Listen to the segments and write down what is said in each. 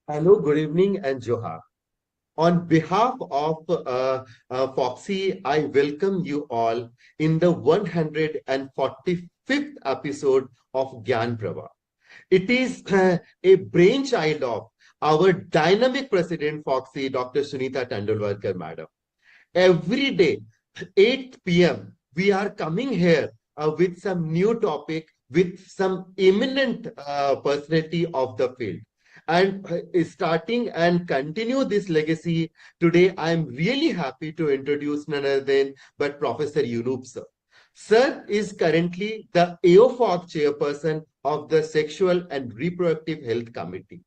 Hello, good evening, and Johar. On behalf of Foxy, I welcome you all in the 145th episode of Gyan Pravah. It is a brainchild of our dynamic president, Foxy, Dr. Sunita Tandulwadkar, madam. Every day, 8 p.m., we are coming here with some new topic, with some eminent personality of the field. And starting and continue this legacy, today I'm really happy to introduce none other than but Professor Unup sir. Sir is currently the AOFOG chairperson of the Sexual and Reproductive Health Committee.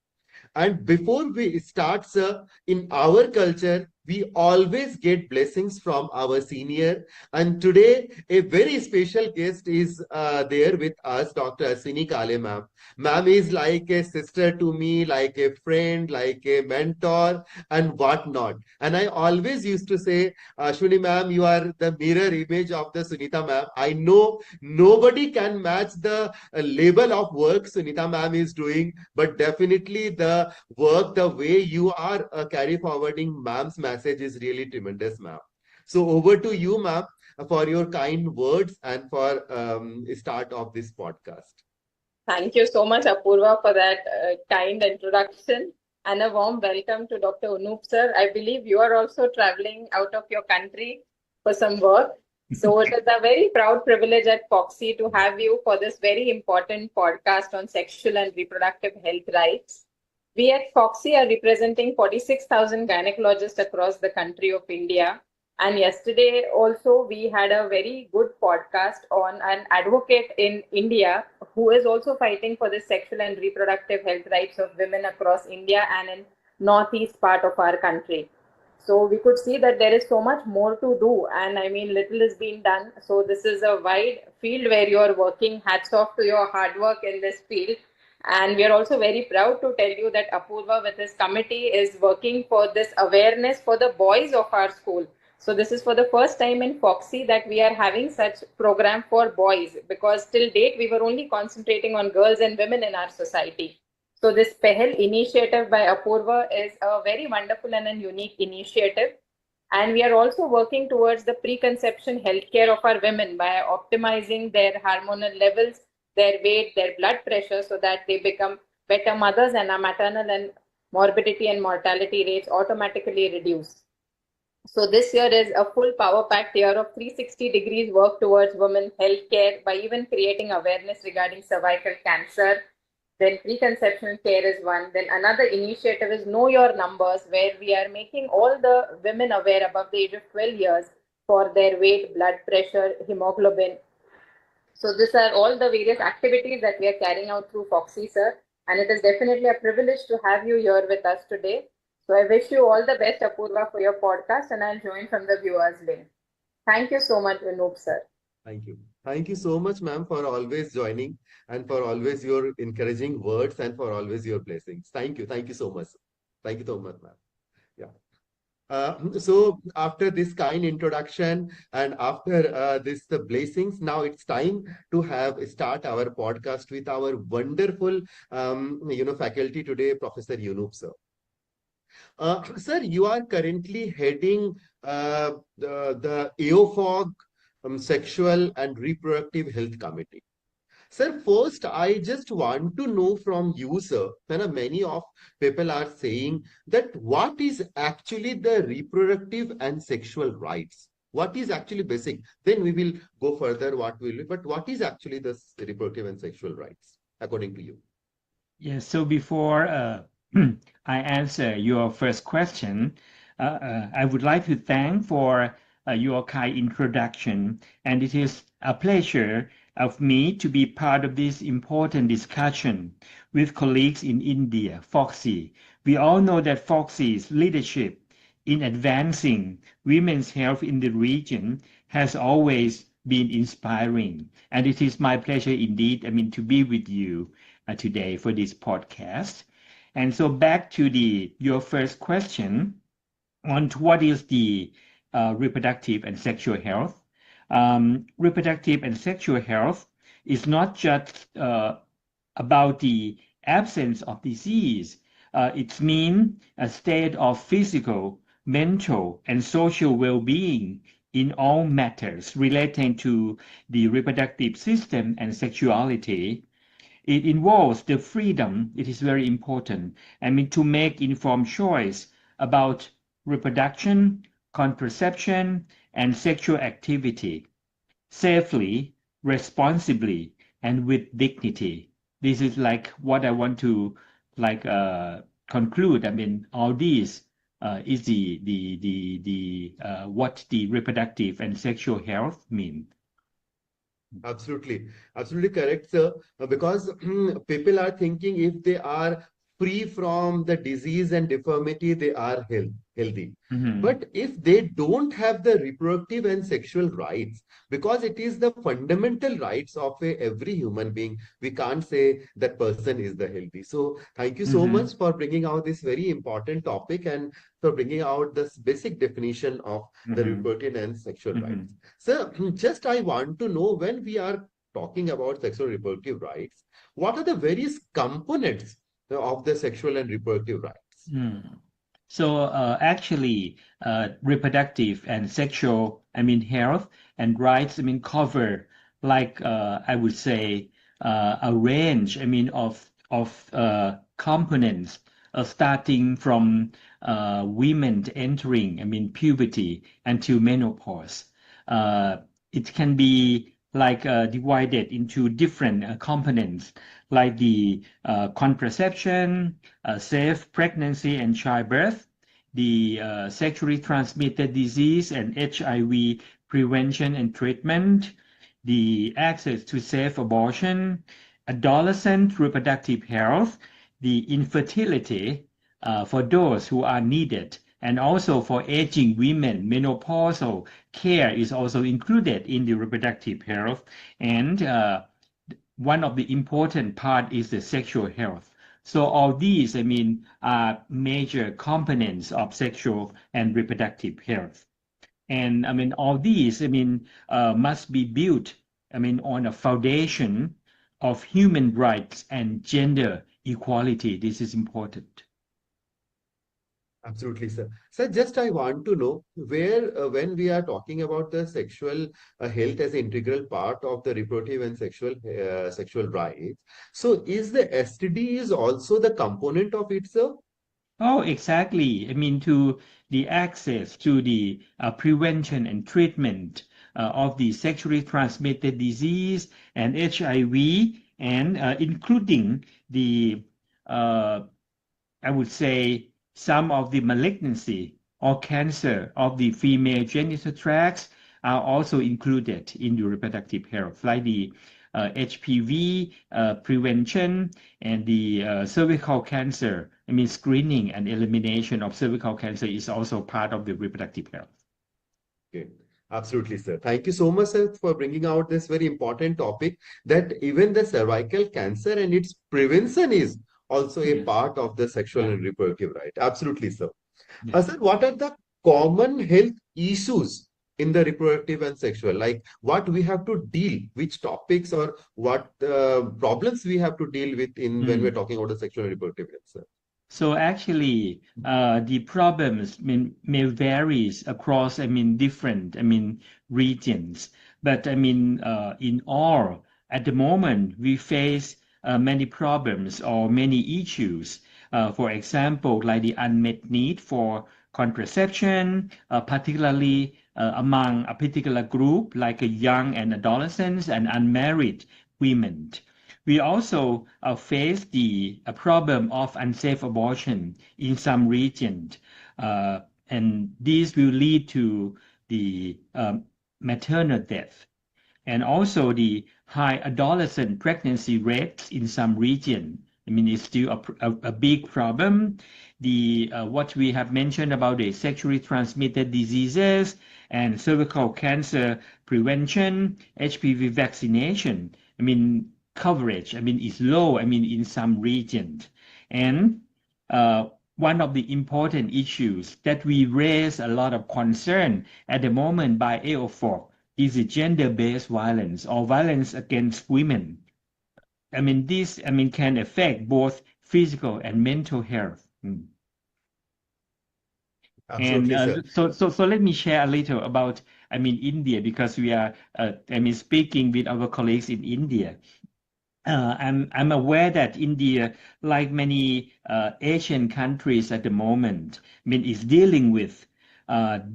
And before we start, sir, in our culture, we always get blessings from our senior. And today, a very special guest is there with us, Dr. Asini Kale, ma'am. Ma'am is like a sister to me, like a friend, like a mentor, and whatnot. And I always used to say, Ashwini, ma'am, you are the mirror image of the Sunita, ma'am. I know nobody can match the level of work Sunita, ma'am, is doing, but definitely the work, the way you are carry forwarding ma'am's message is really tremendous, ma'am. So over to you, ma'am, for your kind words and for start of this podcast. Thank you so much, Apurva, for that kind introduction and a warm welcome to Dr. Unup sir. I believe you are also traveling out of your country for some work. So it is a very proud privilege at Foxy to have you for this very important podcast on sexual and reproductive health rights. We at Foxy are representing 46,000 gynecologists across the country of India. And yesterday also we had a very good podcast on an advocate in India who is also fighting for the sexual and reproductive health rights of women across India and in northeast part of our country. So we could see that there is so much more to do, and I mean little is being done. So this is a wide field where you are working. Hats off to your hard work in this field. And we are also very proud to tell you that Apurva with his committee is working for this awareness for the boys of our school. So this is for the first time in Foxy that we are having such program for boys, because till date we were only concentrating on girls and women in our society. So this Pehel initiative by Apurva is a very wonderful and a unique initiative. And we are also working towards the preconception healthcare of our women by optimizing their hormonal levels, their weight, their blood pressure, so that they become better mothers and our maternal and morbidity and mortality rates automatically reduce. So this year is a full power packed year of 360 degrees work towards women health care by even creating awareness regarding cervical cancer. Then preconception care is one. Then another initiative is Know Your Numbers, where we are making all the women aware above the age of 12 years for their weight, blood pressure, hemoglobin. So these are all the various activities that we are carrying out through Foxy, sir. And it is definitely a privilege to have you here with us today. So I wish you all the best, Apurva, for your podcast, and I'll join from the viewers link. Thank you so much, Unup, sir. Thank you. Thank you so much, ma'am, for always joining and for always your encouraging words and for always your blessings. Thank you. Thank you so much. Thank you so much, ma'am. Yeah. So after this kind introduction and after this the blessings, now it's time to have start our podcast with our wonderful faculty today, Professor Unup sir. Sir, you are currently heading the AOFOG Sexual and Reproductive Health Committee. Sir, first, I just want to know from you, sir, when many of people are saying that what is actually the reproductive and sexual rights? What is actually basic? Then we will go further what will, but what is actually the reproductive and sexual rights, according to you? Yes, so before I answer your first question, I would like to thank for your kind introduction, and it is a pleasure of me to be part of this important discussion with colleagues in India, Foxy. We all know that Foxy's leadership in advancing women's health in the region has always been inspiring, and it is my pleasure indeed, to be with you today for this podcast. And so back to your first question on what is the reproductive and sexual health. Reproductive and sexual health is not just about the absence of disease, It means a state of physical, mental, and social well-being in all matters relating to the reproductive system and sexuality. It involves the freedom, it is very important, to make informed choice about reproduction, contraception, and sexual activity safely, responsibly, and with dignity. This is like what I want to conclude. All these is the what the reproductive and sexual health mean. Absolutely, absolutely correct, sir. Because people are thinking if they are free from the disease and deformity, they are healthy. Mhm. But if they don't have the reproductive and sexual rights, because it is the fundamental rights of every human being, we can't say that person is the healthy. So thank you so Mhm. much for bringing out this very important topic and for bringing out this basic definition of the Mhm. reproductive and sexual rights. Mhm. Sir, just I want to know when we are talking about sexual reproductive rights, what are the various components of the sexual and reproductive rights? Mm. So actually, reproductive and sexual, health and rights, cover I would say a range, of components, starting from women entering, puberty until menopause. Uh, it can be divided into different components, like the contraception, safe pregnancy and childbirth, the sexually transmitted disease and HIV prevention and treatment, the access to safe abortion, adolescent reproductive health, the infertility for those who are needed, and also for aging women, menopausal care is also included in the reproductive health. And one of the important part is the sexual health. So all these, are major components of sexual and reproductive health. And all these, must be built, on a foundation of human rights and gender equality. This is important. Absolutely, sir. Sir, just I want to know where, when we are talking about the sexual health as an integral part of the reproductive and sexual rights, so is the STD is also the component of it, sir? Oh, exactly. To the access to the prevention and treatment of the sexually transmitted disease and HIV, and including the, uh, I would say, some of the malignancy or cancer of the female genital tracts are also included in the reproductive health, like the HPV prevention and the cervical cancer. Screening and elimination of cervical cancer is also part of the reproductive health. Okay. Absolutely, sir. Thank you so much, sir, for bringing out this very important topic that even the cervical cancer and its prevention is also a Yes. part of the sexual Yeah. and reproductive right. Absolutely, sir. Yes. Sir, what are the common health issues in the reproductive and sexual? Like what we have to deal, which topics or what problems we have to deal with in when we're Mm. talking about the sexual and reproductive health, sir? So actually, the problems may varies across, different, regions. But in all, at the moment, we face many problems or many issues. For example, like the unmet need for contraception, particularly among a particular group, like young and adolescents and unmarried women. We also face the problem of unsafe abortion in some regions, and this will lead to the maternal death, and also the high adolescent pregnancy rates in some region. It's still a big problem. The what we have mentioned about the sexually transmitted diseases and cervical cancer prevention, HPV vaccination. Coverage. Is low. In some regions, and one of the important issues that we raise a lot of concern at the moment by AO4 is the gender-based violence or violence against women. This can affect both physical and mental health. Mm. Absolutely, And sir. so let me share a little about, India, because we are, speaking with our colleagues in India. I'm aware that India, like many Asian countries at the moment, is dealing with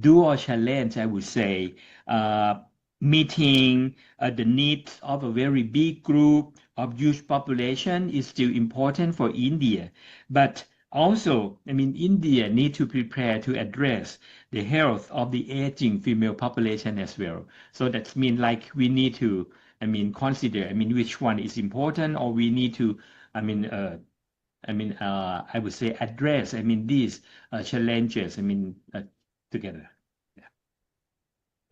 dual challenge, I would say, uh, meeting the needs of a very big group of youth population is still important for India, but also, India need to prepare to address the health of the aging female population as well. So that means like we need to consider, which one is important, or we need to, I mean, uh, I would say address, these challenges, together. Yeah.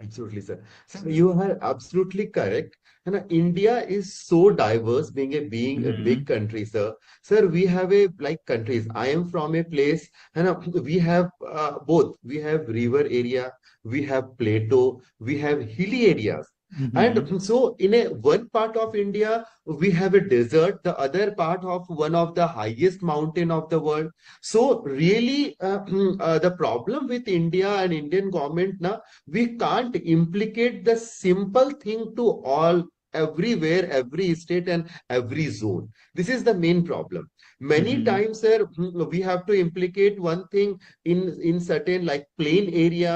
Absolutely, sir. Sir, you are absolutely correct. And India is so diverse, being a big Mhm. country, sir. Sir, we have a like countries. I am from a place, and we have both. We have river area, we have plateau, we have hilly areas. Mhm. And so, in a one part of India, we have a desert. The other part of one of the highest mountain of the world. So, really, the problem with India and Indian government now, we can't implicate the simple thing to all, everywhere, every state and every zone. This is the main problem. Many Mhm. times, sir, we have to implicate one thing in certain like plain area,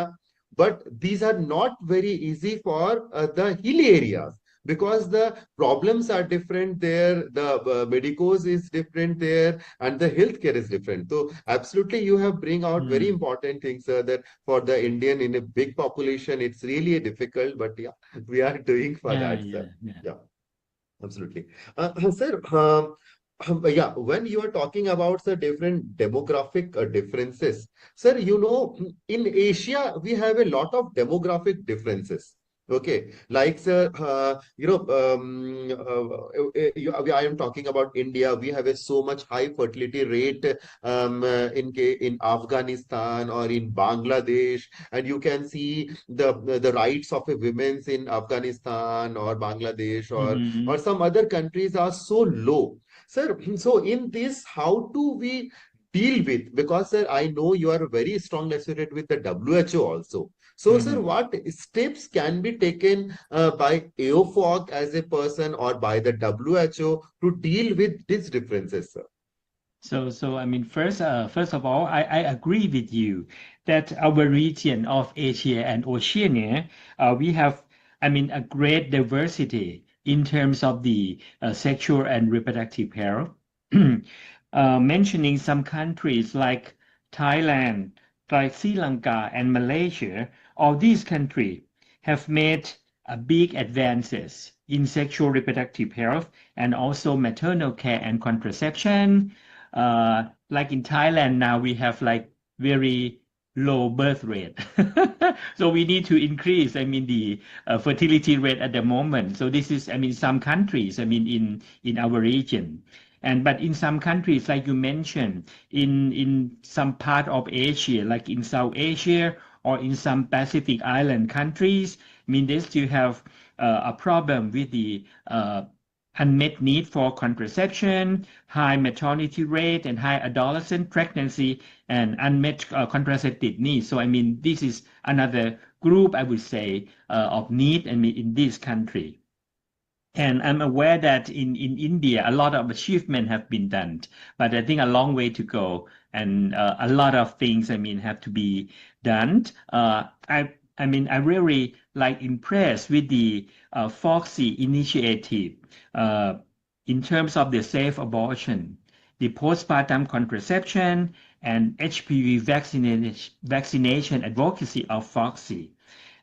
but these are not very easy for the hilly areas, because the problems are different there, the medicos is different there, and the healthcare is different. So absolutely, you have bring out very Mm. important things, that for the Indian in a big population, it's really difficult, but yeah, we are doing for Yeah, that, sir. yeah, yeah. Yeah, absolutely. Sir, yeah, when you are talking about the different demographic differences, sir, in Asia, we have a lot of demographic differences. Okay, like sir, I am talking about India. We have a so much high fertility rate in Afghanistan or in Bangladesh, and you can see the rights of a women's in Afghanistan or Bangladesh or Mhm. some other countries are so low. Sir, so in this, how do we deal with? Because, sir, I know you are very strongly associated with the WHO also. So, sir, Mhm. what steps can be taken by AOFOG as a person or by the WHO to deal with these differences, sir? So first of all, I agree with you that our region of Asia and Oceania, we have, a great diversity in terms of the sexual and reproductive health. Mentioning some countries like Thailand, like Sri Lanka and Malaysia, all these countries have made big advances in sexual reproductive health and also maternal care and contraception. Like in Thailand now we have like very low birth rate. So we need to increase, the fertility rate at the moment. So this is, some countries, in our region. And but in some countries, like you mentioned, in some part of Asia, like in South Asia or in some Pacific Island countries, they still have a problem with the unmet need for contraception, high maternity rate, and high adolescent pregnancy, and unmet contraceptive needs. So, this is another group, I would say, of need, in this country. And I'm aware that in India, a lot of achievement have been done, but I think a long way to go, and a lot of things, have to be done. I really like impressed with the Fogsi initiative uh, in terms of the safe abortion, the postpartum contraception, and HPV vaccination advocacy of Fogsi.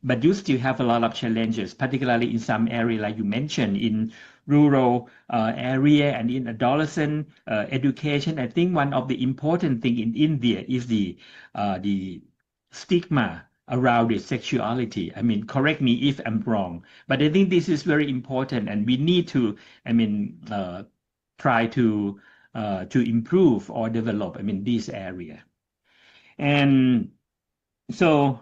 But you still have a lot of challenges, particularly in some area, like you mentioned, in rural area and in adolescent education. I think one of the important thing in India is the stigma around the sexuality. Correct me if I'm wrong, but I think this is very important, and we need to, try to improve or develop, this area. And so,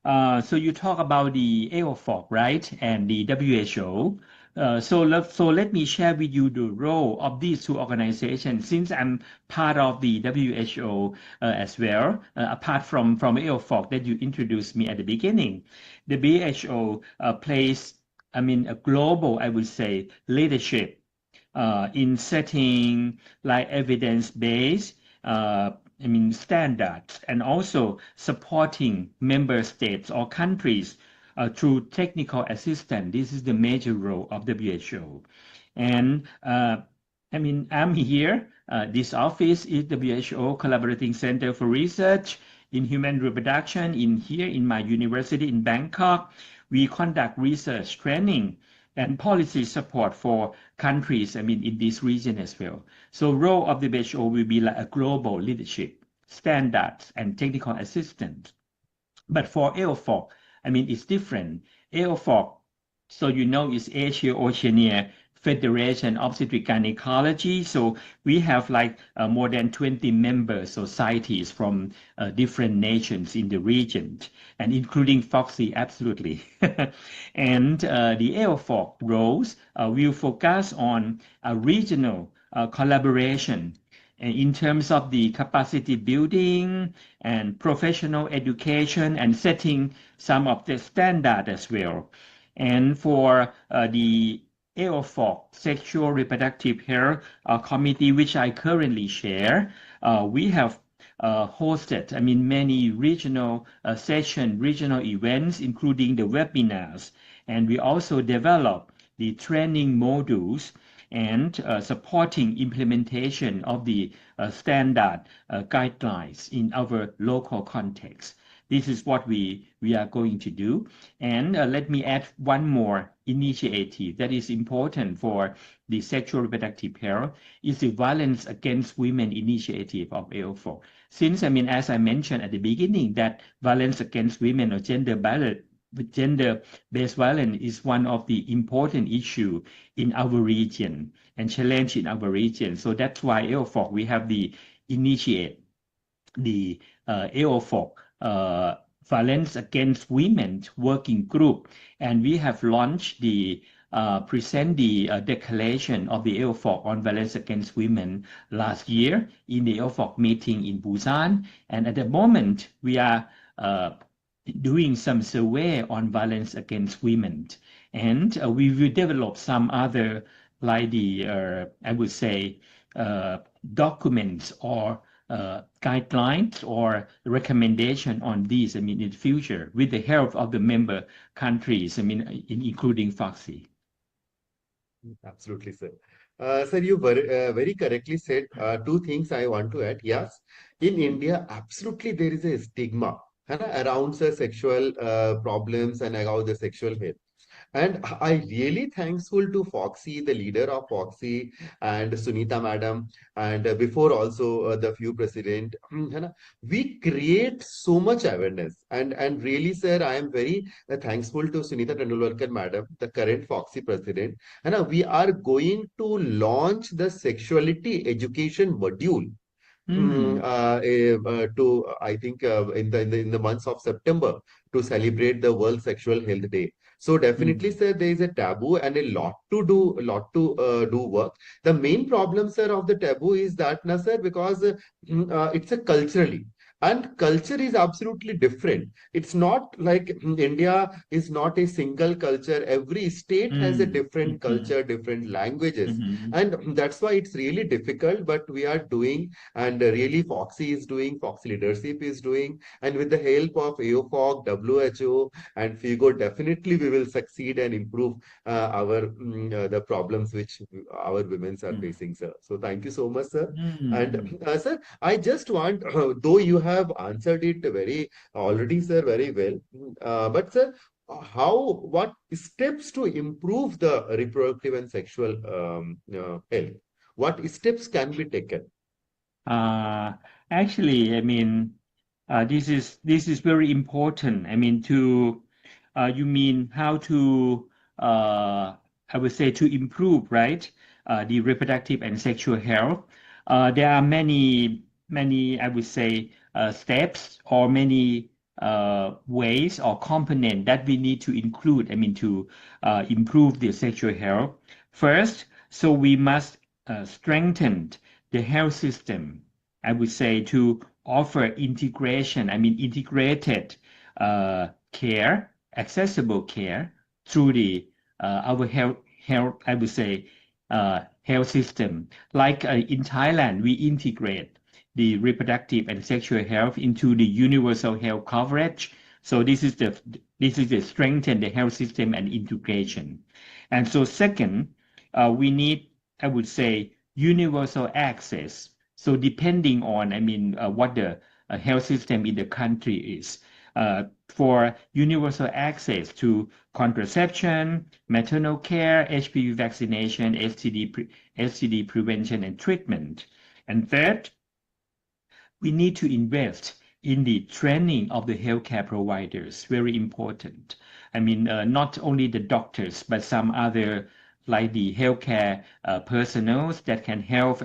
so you talk about the AOFOG, right, and the WHO. So let me share with you the role of these two organizations. Since I'm part of the WHO as well, apart from EOFOC that you introduced me at the beginning, the WHO plays, I mean, a global, I would say, leadership in setting like evidence-based, I mean, standards, and also supporting member states or countries through technical assistance. This is the major role of WHO. And I mean, I'm here. This office is WHO Collaborating Center for Research in Human Reproduction here in my university in Bangkok. We conduct research training and policy support for countries, I mean, in this region as well. So role of the WHO will be like a global leadership, standards, and technical assistance. But for EOFOC, I mean, it's different. EOFOC, so you know, is Asia Oceania Federation of Obstetric Gynecology. So we have like more than 20 member societies from different nations in the region, and including Fogsi, absolutely. And the EOFOC roles will focus on regional collaboration in terms of the capacity building and professional education and setting some of the standard as well. And for the EOFOC, Sexual Reproductive Health Committee, which I currently chair, we have hosted, I mean, many regional sessions, regional events, including the webinars. And we also develop the training modules and supporting implementation of the standard guidelines in our local context. This is what we are going to do. And let me add one more initiative that is important for the sexual reproductive health is the Violence Against Women initiative of EOFOC. Since, I mean, as I mentioned at the beginning, that violence against women or gender-based violence is one of the important issues in our region and challenge in our region. So that's why EOFOC, we have the initiate the EOFOC Violence Against Women Working Group, and we have launched the present the declaration of the EOFOC on violence against women last year in the EOFOC meeting in Busan, and at the moment we are doing some survey on violence against women, and we will develop some other like the I would say documents or guidelines or recommendation on these, I mean, in the future with the help of the member countries, I mean, including Fogsi. Absolutely, sir. Sir, you very correctly said two things I want to add. Yes, in India, absolutely there is a stigma around the sexual problems and around the sexual health. And I really thankful to Foxy, the leader of Foxy, and Sunita madam, and before also the few president. We create so much awareness. And really, sir, I am very thankful to Sunita Tandulwadkar madam, the current Foxy president. And we are going to launch the sexuality education module to I think in the months of September to celebrate the World Sexual Health Day. So definitely, sir, there is a taboo and a lot to do work. The main problem, sir, of the taboo is that, na, sir, because it's a culturally. And culture is absolutely different. It's not like India is not a single culture. Every state has a different culture, different languages. And that's why it's really difficult, but we are doing, and really Foxy is doing, Foxy leadership is doing, and with the help of AOFOC, WHO, and FIGO, definitely we will succeed and improve the problems which our women are facing, sir. So thank you so much, sir. And sir, I just want, though you have answered it already, sir, very well. But sir, what steps to improve the reproductive and sexual health? What steps can be taken? Actually, I mean, this is very important. I mean, you mean how to I would say to improve, right? The reproductive and sexual health. There are many, I would say, steps or many ways or component that we need to include, to improve the sexual health. First, so we must strengthen the health system, I would say, to offer integrated care, accessible care through our health, I would say, health system. Like in Thailand, we integrate the reproductive and sexual health into the universal health coverage. So this is the strengthen the health system and integration. And so second, we need, I would say, universal access. So depending on, what the health system in the country is, for universal access to contraception, maternal care, HPV vaccination, STD prevention and treatment. And third, we need to invest in the training of the healthcare providers. Very important. Not only the doctors, but some other like the healthcare personnel that can help,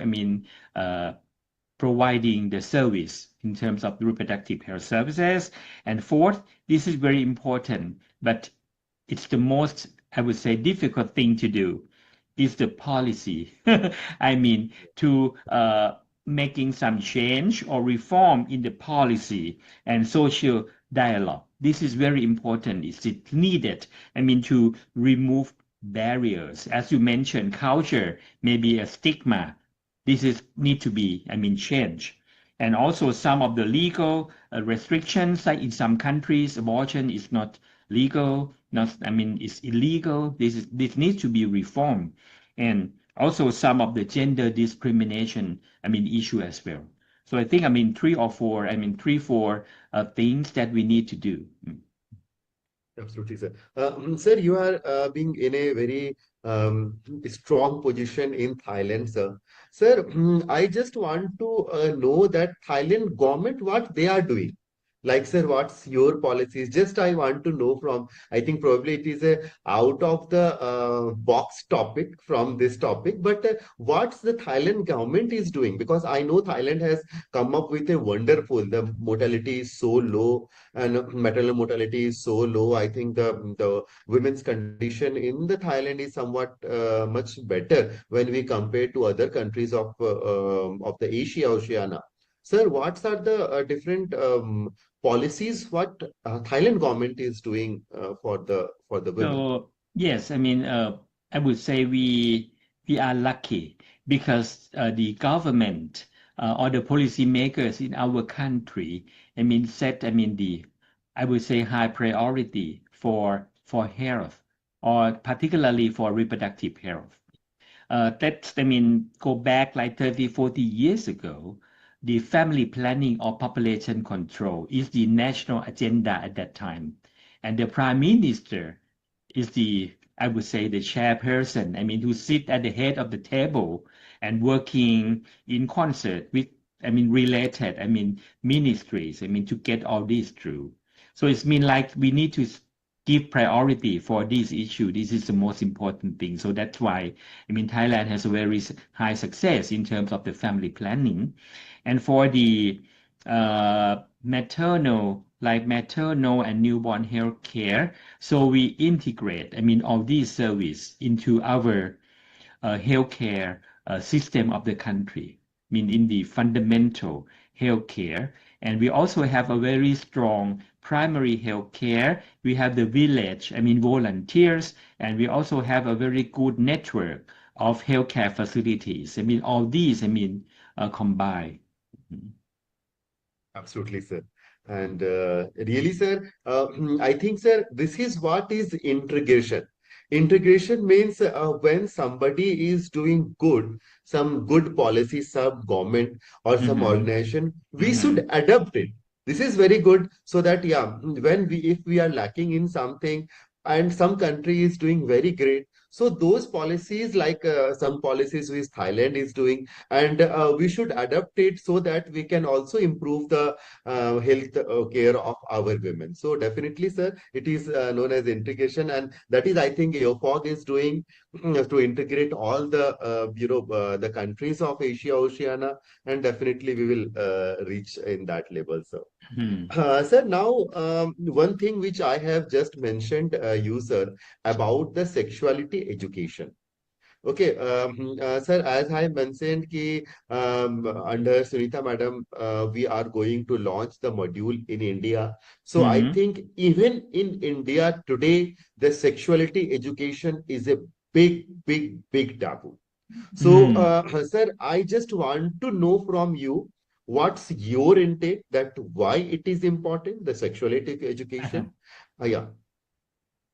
providing the service in terms of reproductive health services. And fourth, this is very important, but it's the most, I would say, difficult thing to do is the policy. To making some change or reform in the policy and social dialogue. This is very important. It's needed, to remove barriers. As you mentioned, culture may be a stigma. This is need to be, changed. And also some of the legal restrictions, like in some countries, abortion is not legal, it's illegal. This needs to be reformed. And also some of the gender discrimination, issue as well. So I think, three, four things that we need to do. Absolutely, sir. Sir, you are being in a very strong position in Thailand, sir. Sir, I just want to know that Thailand government, what they are doing. Like, sir, what's your policies? Just I want to know from, I think probably it is a out of the box topic from this topic, but what's the Thailand government is doing? Because I know Thailand has come up with a wonderful, the mortality is so low and maternal mortality is so low. I think the women's condition in the Thailand is somewhat much better when we compare to other countries of the Oceania. Sir, what are the different policies what Thailand government is doing for the women? So yes, I would say we are lucky because the government or the policy makers in our country, set I would say high priority for health or particularly for reproductive health. Go back like 30, 40 years ago, the family planning or population control is the national agenda at that time. And the prime minister is I would say, the chairperson, who sit at the head of the table and working in concert with, related, ministries, to get all this through. So it's like we need to give priority for this issue. This is the most important thing. So that's why, Thailand has a very high success in terms of the family planning. And for the maternal and newborn health care, so we integrate, all these services into our healthcare system of the country, in the fundamental healthcare. And we also have a very strong primary health care. We have the village, volunteers, and we also have a very good network of healthcare facilities. All these, combined. Absolutely, sir. And really, sir, I think, sir, this is what is integration. Integration means when somebody is doing good, some good policy, some government or some organization, we should adopt it. This is very good so that, yeah, if we are lacking in something and some country is doing very great, So those policies, like some policies which Thailand is doing, and we should adapt it so that we can also improve the health care of our women. So definitely, sir, it is known as integration, and that is, I think, EOFOG is doing to integrate all the the countries of Asia, Oceania, and definitely we will reach in that level, sir. Hmm. Sir, now one thing which I have just mentioned, you sir, about the sexuality education. Okay, sir, as I mentioned, ki, under Sunita madam, we are going to launch the module in India. So I Hmm. think even in India today, the sexuality education is a big, big, big taboo. So, Hmm. sir, I just want to know from you what's your intake, that why it is important, the sexuality education. Yeah.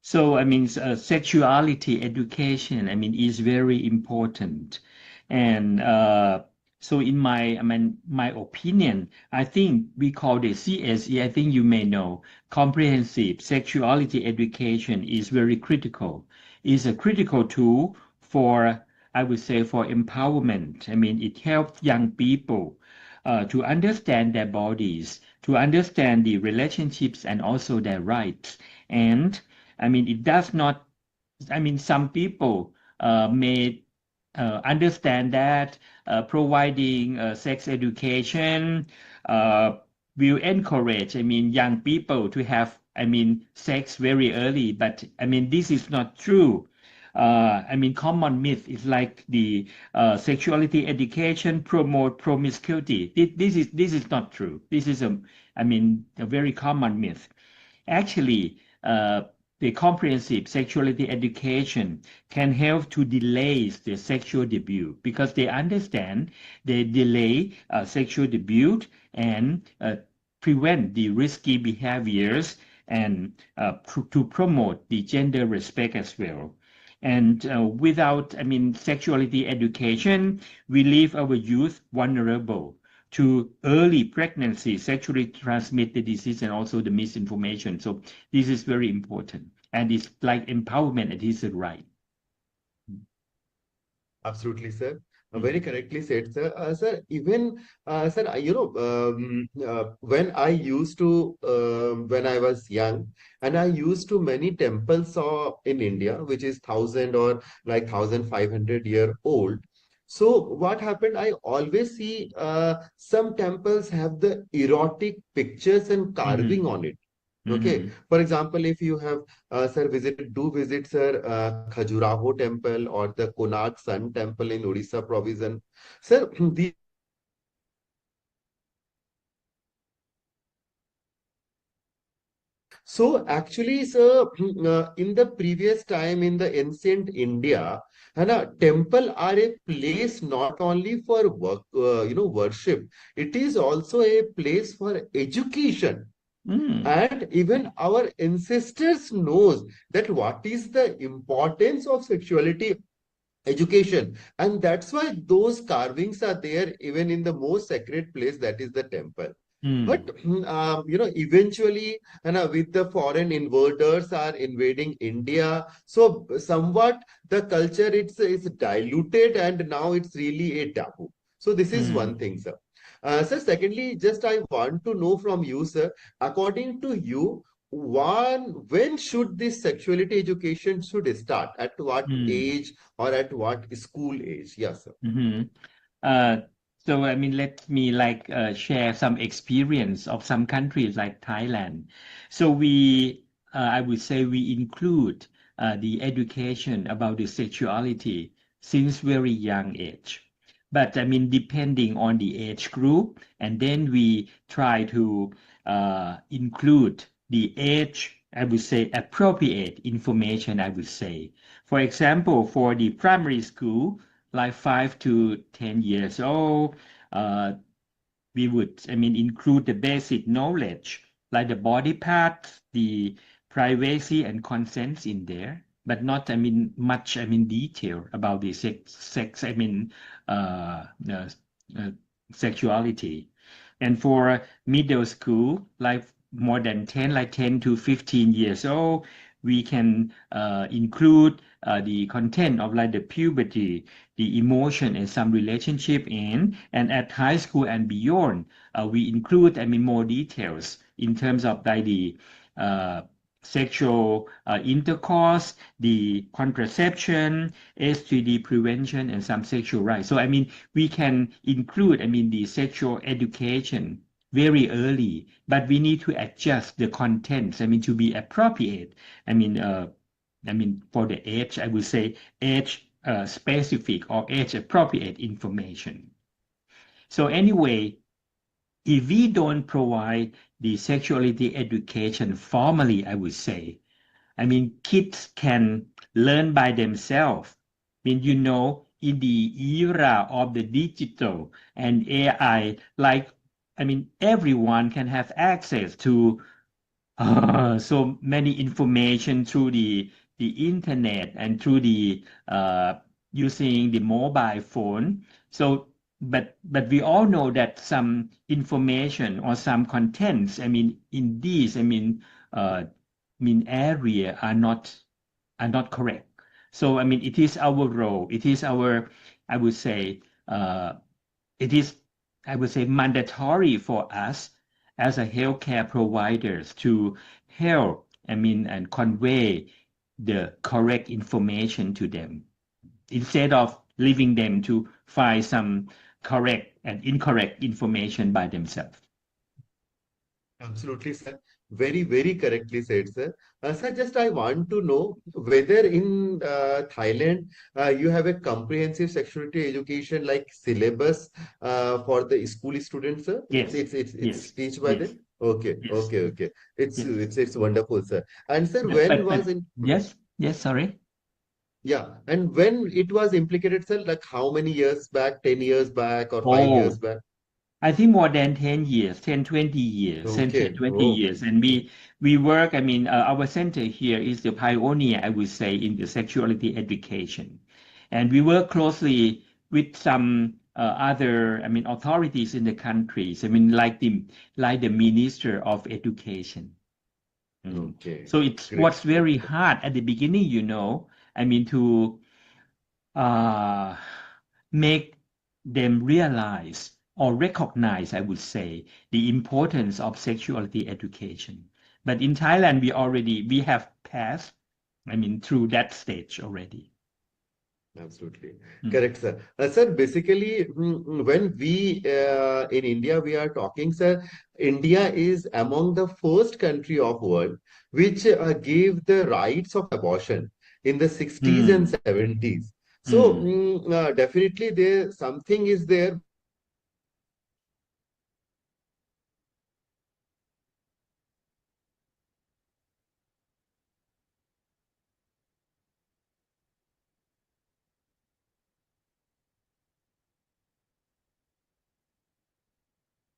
So, I mean, sexuality education, I mean, is very important. And so in my opinion, I think we call the CSE, I think you may know, comprehensive sexuality education is very critical. Is a critical tool for, I would say, for empowerment. I mean, it helps young people to understand their bodies, to understand the relationships and also their rights. And I mean, it does not, I mean, some people may understand that providing sex education uh, will encourage, I mean, young people to have, I mean, sex very early. But I mean, this is not true. I mean, common myth is like the sexuality education promote promiscuity. This is not true. This is I mean, a very common myth. Actually, the comprehensive sexuality education can help to delay the sexual debut because they understand they delay sexual debut and prevent the risky behaviors and to promote the gender respect as well. And without, I mean, sexuality education, we leave our youth vulnerable to early pregnancy, sexually transmitted disease, and also the misinformation. So this is very important. And it's like empowerment, it is a right. Absolutely, sir. Very Mhm. correctly said, sir. Sir, even sir, when I used to when I was young, and I used to many temples in India, which is 1,000 or like 1,500 year old. So what happened? I always see some temples have the erotic pictures and carving Mhm. on it. Okay. Mhm. For example, if you have, sir, do visit, sir, Khajuraho temple or the Konark Sun temple in Odisha province. Sir, so actually, sir, in the previous time in the ancient India, temple are a place not only for work, worship. It is also a place for education. Mm. And even our ancestors knows that what is the importance of sexuality education, and that's why those carvings are there even in the most sacred place, that is the temple. But Mm. eventually, with the foreign invaders are invading India, so somewhat the culture is diluted, and now it's really a taboo. So this is one Mm. thing, sir. Sir, secondly, just I want to know from you, sir, according to you, when should this sexuality education should start? At what Mm. age or at what school age? Yes, sir. Mhm. Uh, so I mean, let me like share some experience of some countries like Thailand. So I would say we include the education about the sexuality since very young age. But I mean, depending on the age group, and then we try to include the age, I would say, appropriate information, I would say. For example, for the primary school, like 5 to 10 years old, uh, we would, I mean, include the basic knowledge like the body parts, the privacy and consents in there, but not, I mean, much, I mean, detail about the I mean, uh, uh, sexuality. And for middle school, like more than 10, like 10 to 15 years old, we can include the content of like the puberty, the emotion, and some relationship in. And at high school and beyond, we include, I mean, more details in terms of like the sexual intercourse, the contraception, STD prevention, and some sexual rights. So, I mean, we can include, I mean, the sexual education very early, but we need to adjust the contents, I mean, to be appropriate. I mean, for the age, I would say age specific or age appropriate information. So anyway, if we don't provide the sexuality education formally, I would say, I mean, kids can learn by themselves. I mean, in the era of the digital and AI, like, I mean, everyone can have access to so many information through the internet and through the using the mobile phone. So, but we all know that some information or some contents, I mean, in these, I mean area are not correct. So, I mean, it is our role. It is our, I would say, it is, I would say, mandatory for us as a healthcare providers to help, I mean, and convey the correct information to them instead of leaving them to find some correct and incorrect information by themselves. Absolutely, sir. Very, very correctly said, sir. Sir, just I want to know whether in Thailand you have a comprehensive sexuality education like syllabus for the school students, sir. Yes, It's yes, teach by yes, them. Okay, yes, okay, okay. yes. It's wonderful, sir. And sir, But when but, was but in yes, sorry. yeah, and when it was implicated, sir, like how many years back, 10 years back or 5 years Oh, back? I think more than 10 years, 10, 20 years, 10, Okay, 20 oh, years. And we work, I mean, our center here is the pioneer, I would say, in the sexuality education. And we work closely with some other, I mean, authorities in the countries. I mean, like the Minister of Education. okay, So it great. was very hard at the beginning, I mean, to uh, make them realize or recognize, I would say, the importance of sexuality education. But in Thailand, we have passed, I mean, through that stage already. Absolutely. Mm. Correct, sir. Sir, basically, when we in India, we are talking, sir, India is among the first country of world which gave the rights of abortion in the 60s and Mm. 70s. So, Mm. definitely there something is there.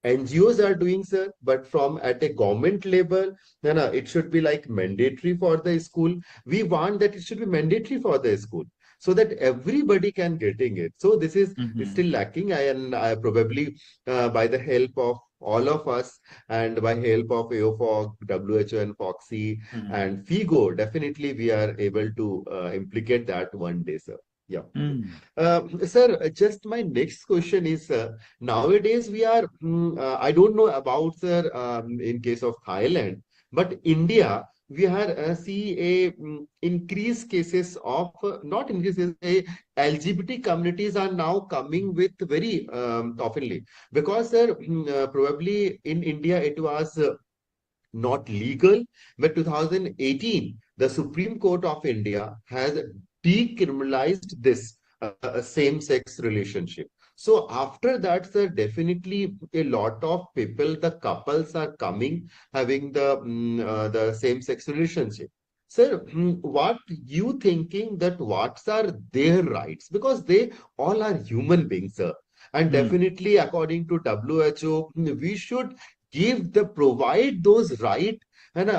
NGOs are doing, sir, but from at a government level, no, it should be like mandatory for the school. We want that it should be mandatory for the school so that everybody can getting it. So this is Mhm. still lacking, and I probably by the help of all of us and by help of AOFOG, WHO, and Foxy Mm. and FIGO, definitely we are able to implicate that one day, sir. Yeah. Mm. Sir, just my next question is, nowadays we are, I don't know about, sir, in case of Thailand, but India, we are see a increased cases of, not increases, a LGBT communities are now coming with very oftenly because, sir, probably in India it was not legal, but 2018, the Supreme Court of India has decriminalized this same-sex relationship. So after that, sir, definitely a lot of people, the couples are coming having the same-sex relationship. Sir, what you thinking that what are their rights? Because they all are human beings, sir. And Mm. definitely, according to WHO, we should give the provide those right and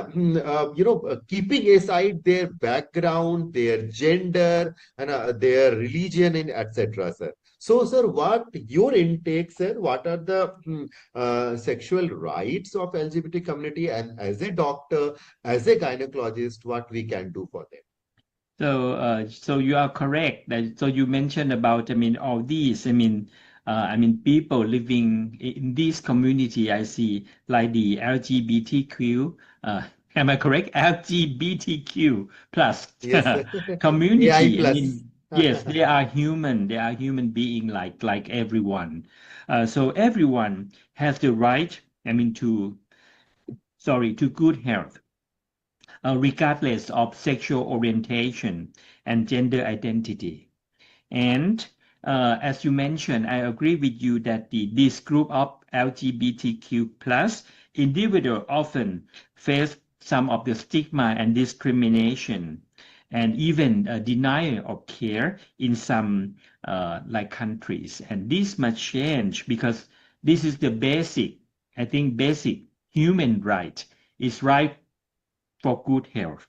keeping aside their background, their gender, and their religion, and etc, sir. So, sir, what your intake, sir? What are the sexual rights of LGBT community, and as a doctor, as a gynecologist, what we can do for them? So you are correct. So you mentioned about, I mean, all these, people living in this community, I see, like the LGBTQ, am I correct? LGBTQ plus Yes, sir. AI community. I plus. mean, yes, they are human. They are human being like everyone. So everyone has the right, to good health, regardless of sexual orientation and gender identity. And as you mentioned, I agree with you that this group of LGBTQ plus individual often face some of the stigma and discrimination and even denial of care in some like countries. And this must change because this is the basic human right. It's right for good health.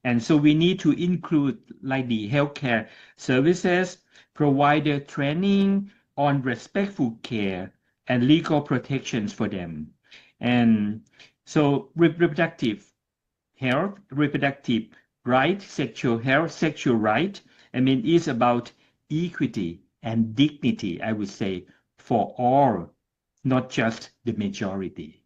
And so we need to include like the healthcare services, provider training on respectful care and legal protections for them. And so reproductive health, reproductive right, sexual health, sexual right, is about equity and dignity, I would say, for all, not just the majority.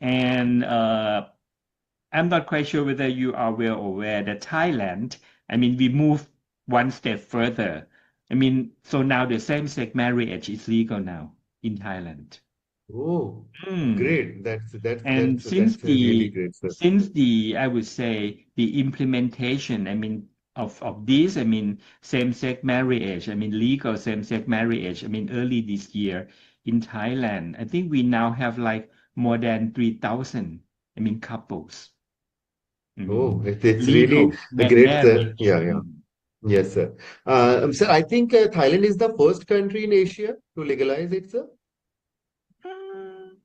And I'm not quite sure whether you are well aware that Thailand, we moved one step further. So now the same-sex marriage is legal now in Thailand. Oh, Hmm. great. And That's really great, sir. I would say the implementation, of this, same-sex marriage, legal same-sex marriage, early this year in Thailand, I think we now have like more than 3,000, couples. Oh, Mhm. it's really Legal great, sir. marriage. Yeah, yeah. Yes, sir. Sir, I think Thailand is the first country in Asia to legalize it, sir. Mm,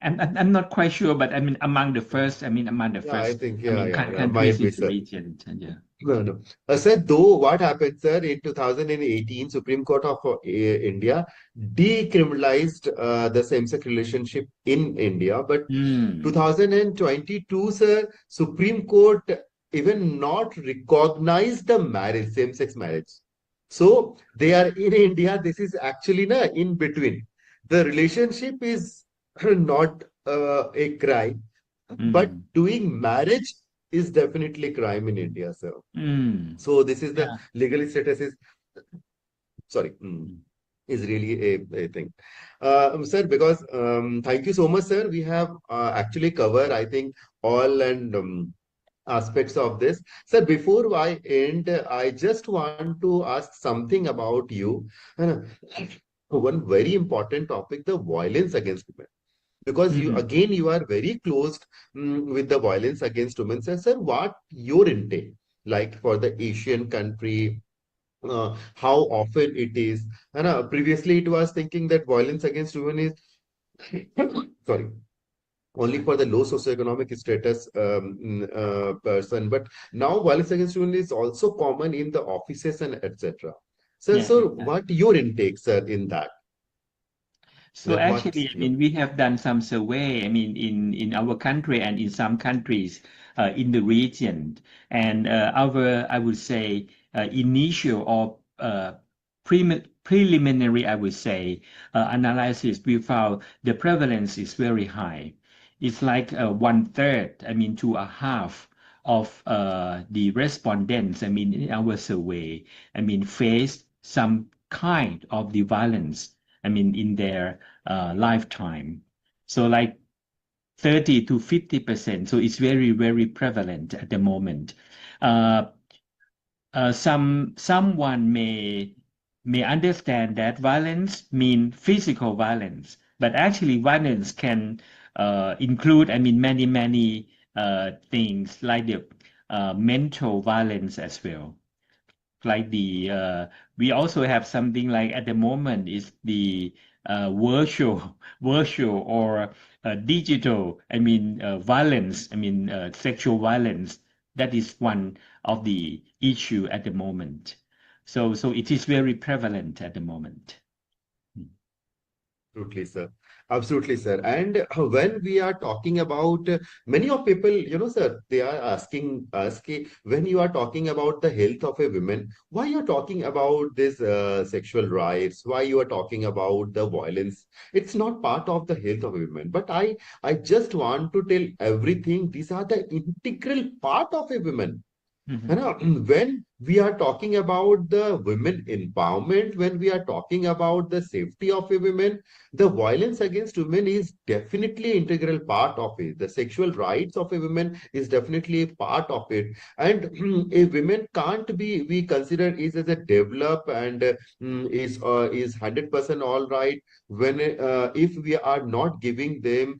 I'm not quite sure, but among the Yeah, I first, think, yeah, yeah, yeah, countries might in be, the sir. region. Yeah. No, no. Sir, though, what happened, sir, in 2018, Supreme Court of India decriminalized the same-sex relationship in India. But Mm, 2022, sir, Supreme Court even not recognized the marriage, same-sex marriage. So they are in India. This is actually in between. The relationship is not a crime, but mm, doing marriage is definitely crime in India, sir. mm. So this is the Yeah. legal status is sorry. Mm, Is really a thing. Sir, because thank you so much, sir. We have actually covered, I think, all and aspects of this. Sir, before I end, I just want to ask something about you. Uh, One very important topic, the violence against women. Because you mm, again you are very close with the violence against women. Sir, what your intake like for the Asian country, how often it is. And previously it was thinking that violence against women is sorry, only for the low socioeconomic status person, but now violence against women is also common in the offices and etc. Sir, yeah, so exactly. what your intake, sir, in that? So That actually, what's your we have done some survey, in our country and in some countries in the region. And I would say, initial or preliminary, I would say, analysis, we found the prevalence is very high. It's like one third, to a half of the respondents, in our survey, face some kind of the violence, in their lifetime. So like 30 to 50%. So it's very, very prevalent at the moment. Uh, someone may understand that violence mean physical violence, but actually violence can include, many things like the mental violence as well. Like we also have something like at the moment is the virtual or digital, violence, sexual violence. That is one of the issue at the moment. So it is very prevalent at the moment. Absolutely, sir. Absolutely, sir. And when we are talking about many of people, sir, they are asking us, when you are talking about the health of a woman, why you are talking about this sexual rights? Why you are talking about the violence? It's not part of the health of a woman. But I just want to tell everything. These are the integral part of a woman. Mhm. When we are talking about the women empowerment, when we are talking about the safety of a women, the violence against women is definitely integral part of it. The sexual rights of a woman is definitely a part of it. And a woman can't be, we consider is as a develop and is 100% all right when if we are not giving them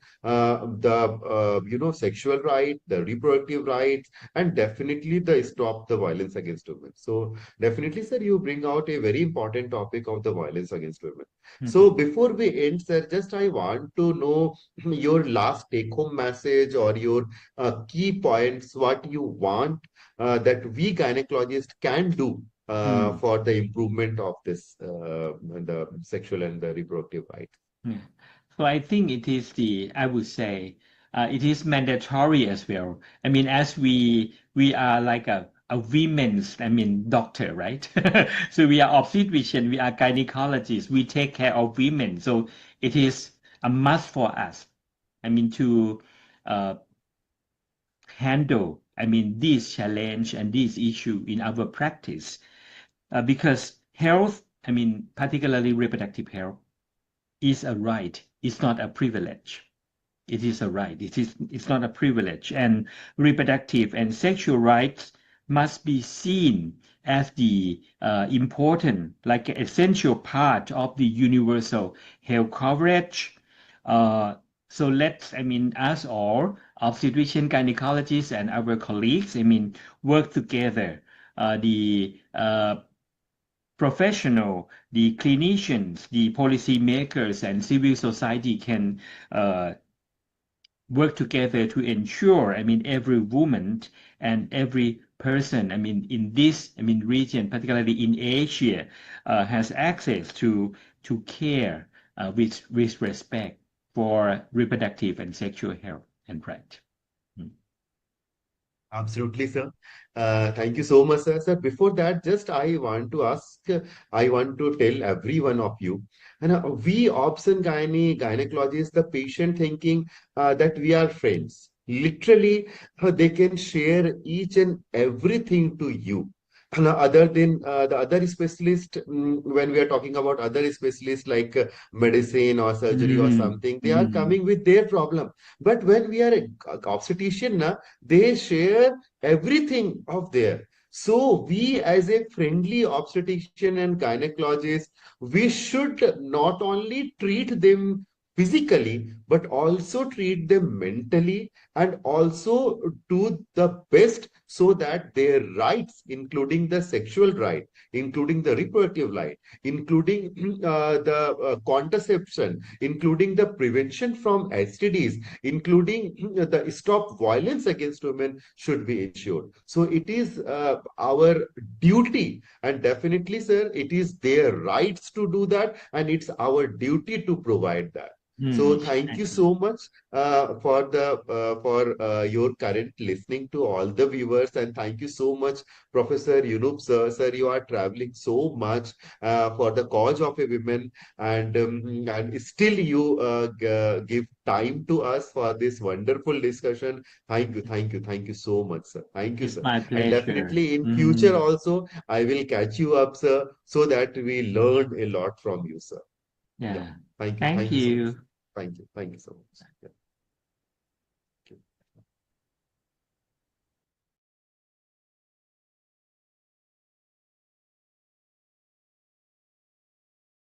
sexual right, the reproductive rights, and definitely the stop the violence against women. So definitely, sir, you bring out a very important topic of the violence against women. So Mhm. before we end, sir, just I want to know your last take-home message or your key points, what you want that we gynecologists can do Mm. for the improvement of this the sexual and the reproductive right. Yeah. So I think it is I would say, it is mandatory as well. I mean, as we are like a women's, doctor, right? So we are obstetrician, we are gynecologists, we take care of women. So it is a must for us. To uh, handle, this challenge and this issue in our practice, because health, particularly reproductive health, is a right. It's not a privilege. It is a right. It's not a privilege. And reproductive and sexual rights must be seen as the important, like essential part of the universal health coverage. Uh, so let's, us all, obstetrician gynecologists and our colleagues, work together. The professional, the clinicians, the policymakers, and civil society can work together to ensure, every woman and every person, in this, region, particularly in Asia, has access to care with respect for reproductive and sexual health and right. Mm. Absolutely, sir. Thank you so much, sir. Sir, before that, just I want to ask, I want to tell every one of you, and we obs and gynecologists, the patient thinking that we are friends. Literally, they can share each and everything to you. And other than the other specialist, when we are talking about other specialists like medicine or surgery or Mm. something, they are Mm. coming with their problem. But when we are a obstetrician, na, they share everything of there. So we as a friendly obstetrician and gynecologist, we should not only treat them physically, but also treat them mentally and also do the best so that their rights, including the sexual right, including the reproductive right, including the contraception, including the prevention from STDs, including the stop violence against women should be ensured. So it is our duty, and definitely, sir, it is their rights to do that, and it's our duty to provide that. So Mm. thank you Excellent. so much for your current listening to all the viewers, and thank you so much, Professor Yunup sir. Sir, you are traveling so much for the cause of a women, and still you give time to us for this wonderful discussion. Thank you so much, sir. Thank you, It's sir. my And pleasure. definitely in future Mm. also, I will catch you up, sir, so that we learn a lot from you, sir. Yeah. Yeah. Thank you. Thank Thank you so much. you. Thank you. Thank you so much. Yeah.